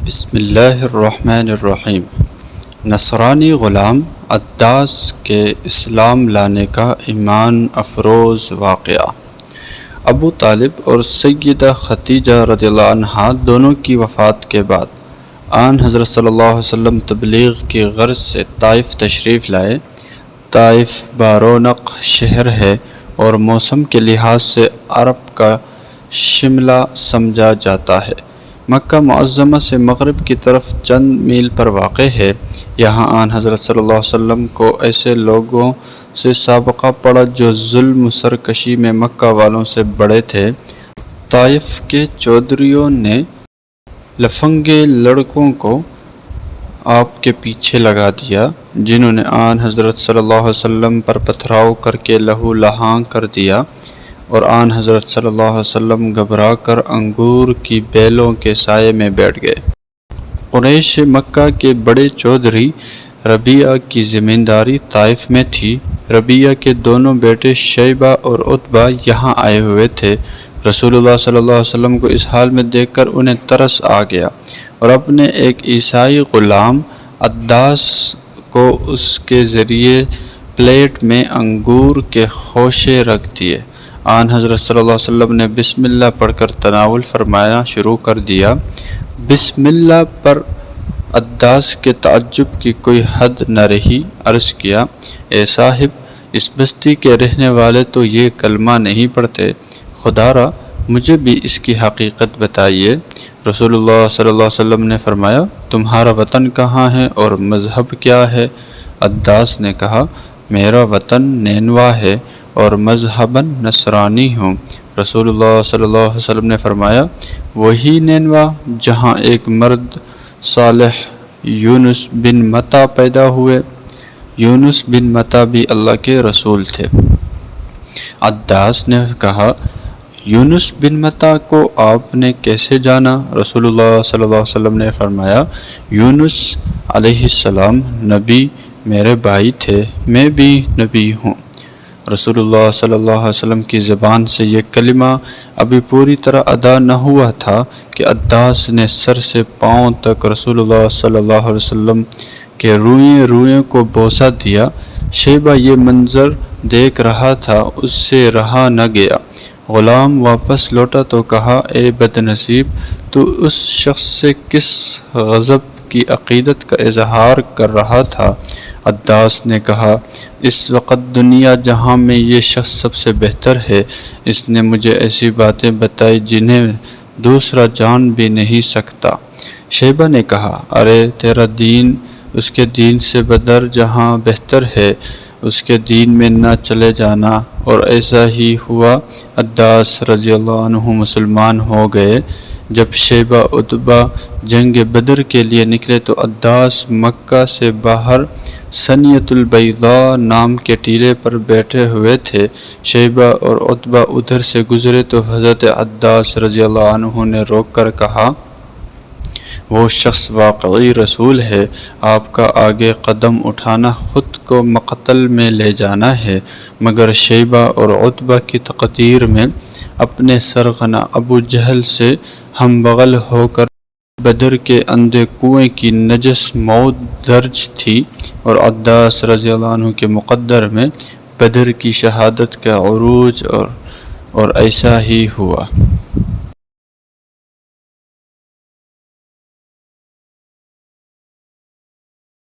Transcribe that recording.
بسم اللہ الرحمن الرحیم۔ نصرانی غلام عداس کے اسلام لانے کا ایمان افروز واقعہ۔ ابو طالب اور سیدہ خدیجہ رضی اللہ عنہا دونوں کی وفات کے بعد آن حضرت صلی اللہ علیہ وسلم تبلیغ کی غرض سے طائف تشریف لائے۔ طائف بارونق شہر ہے اور موسم کے لحاظ سے عرب کا شملہ سمجھا جاتا ہے۔ مکہ معظمہ سے مغرب کی طرف چند میل پر واقع ہے۔ یہاں آن حضرت صلی اللہ علیہ وسلم کو ایسے لوگوں سے سابقہ پڑا جو ظلم و سرکشی میں مکہ والوں سے بڑے تھے۔ طائف کے چودھریوں نے لفنگے لڑکوں کو آپ کے پیچھے لگا دیا، جنہوں نے آن حضرت صلی اللہ علیہ وسلم پر پتھراؤ کر کے لہو لہانگ کر دیا، اور آن حضرت صلی اللہ علیہ وسلم گھبرا کر انگور کی بیلوں کے سائے میں بیٹھ گئے۔ قریش مکہ کے بڑے چودھری ربیعہ کی زمینداری طائف میں تھی۔ ربیعہ کے دونوں بیٹے شیبہ اور عتبہ یہاں آئے ہوئے تھے۔ رسول اللہ صلی اللہ علیہ وسلم کو اس حال میں دیکھ کر انہیں ترس آ گیا، اور اپنے ایک عیسائی غلام عداس کو اس کے ذریعے پلیٹ میں انگور کے خوشے رکھ دیے۔ آن حضرت صلی اللہ علیہ وسلم نے بسم اللہ پڑھ کر تناول فرمانا شروع کر دیا۔ بسم اللہ پر عداس کے تعجب کی کوئی حد نہ رہی۔ عرض کیا، اے صاحب، اس بستی کے رہنے والے تو یہ کلمہ نہیں پڑھتے، خدا را مجھے بھی اس کی حقیقت بتائیے۔ رسول اللہ صلی اللہ علیہ وسلم نے فرمایا، تمہارا وطن کہاں ہے اور مذہب کیا ہے؟ عداس نے کہا، میرا وطن نینوا ہے اور مذہباً نصرانی ہوں۔ رسول اللہ صلی اللہ علیہ وسلم نے فرمایا، وہی نینوا جہاں ایک مرد صالح یونس بن متی پیدا ہوئے۔ یونس بن متی بھی اللہ کے رسول تھے۔ عداس نے کہا، یونس بن متی کو آپ نے کیسے جانا؟ رسول اللہ صلی اللہ علیہ وسلم نے فرمایا، یونس علیہ السلام نبی میرے بھائی تھے، میں بھی نبی ہوں۔ رسول اللہ صلی اللہ علیہ وسلم کی زبان سے یہ کلمہ ابھی پوری طرح ادا نہ ہوا تھا کہ عداس نے سر سے پاؤں تک رسول اللہ صلی اللہ علیہ وسلم کے روئیں کو بوسہ دیا۔ شیبہ یہ منظر دیکھ رہا تھا، اس سے رہا نہ گیا۔ غلام واپس لوٹا تو کہا، اے بد نصیب، تو اس شخص سے کس غضب کی عقیدت کا اظہار کر رہا تھا؟ عداس نے کہا، اس وقت دنیا جہاں میں یہ شخص سب سے بہتر ہے، اس نے مجھے ایسی باتیں بتائی جنہیں دوسرا جان بھی نہیں سکتا۔ شیبہ نے کہا، ارے تیرا دین اس کے دین سے بدر جہاں بہتر ہے، اس کے دین میں نہ چلے جانا۔ اور ایسا ہی ہوا۔ عداس رضی اللہ عنہ مسلمان ہو گئے۔ جب شیبہ عتبہ جنگ بدر کے لیے نکلے تو عداس مکہ سے باہر ثنیۃ البیضاء نام کے ٹیلے پر بیٹھے ہوئے تھے۔ شیبہ اور عتبہ ادھر سے گزرے تو حضرت عداس رضی اللہ عنہ نے روک کر کہا، وہ شخص واقعی رسول ہے، آپ کا آگے قدم اٹھانا خود کو مقتل میں لے جانا ہے۔ مگر شیبہ اور عتبہ کی تقدیر میں اپنے سرغنہ ابو جہل سے ہم بغل ہو کر بدر کے اندھے کنویں کی نجس موت درج تھی، اور عداس رضی اللہ عنہ کے مقدر میں بدر کی شہادت کا عروج اور ایسا ہی ہوا۔